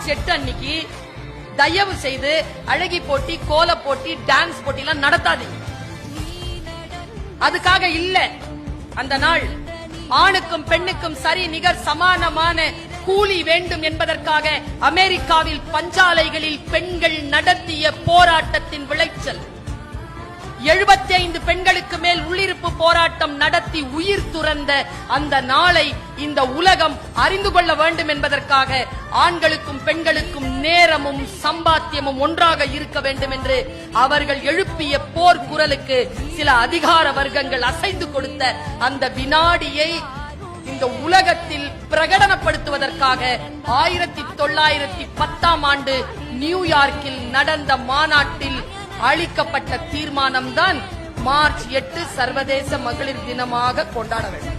March 8 அன்னைக்கு தயவு செய்து அழகி போட்டி, கோல போட்டி, டான்ஸ் போட்டி எல்லாம் நடத்தாதீங்க. அதுக்காக இல்ல அந்த நாள். ஆணுக்கும் பெண்ணுக்கும் சரி நிகர் சமானமான கூலி வேண்டும் என்பதற்காக அமெரிக்காவில் பஞ்சாலைகளில் பெண்கள் நடத்திய போராட்டத்தின் விளைச்சல். 75 பெண்களுக்கு மேல் உள்ளிருப்பு போராட்டம் நடத்தி உயிர் துறந்த அந்த நாளை இந்த உலகம் அறிந்து கொள்ள வேண்டும் என்பதற்காக ஆண்களுக்கும் பெண்களுக்கும் நேரமும் சம்பாத்தியமும் ஒன்றாக இருக்க வேண்டும் என்று அவர்கள் எழுப்பிய போர் குரலுக்கு சில அதிகார வர்க்கங்கள் அசைந்து கொடுத்த அந்த வினாடியை இந்த உலகத்தில் பிரகடனப்படுத்துவதற்காக 1910 ஆண்டு நியூயார்க்கில் நடந்த மாநாட்டில் அளிக்கப்பட்ட தீர்மானம்தான் மார்ச் 8 சர்வதேச மகளிர் தினமாக கொண்டாட வேண்டும்.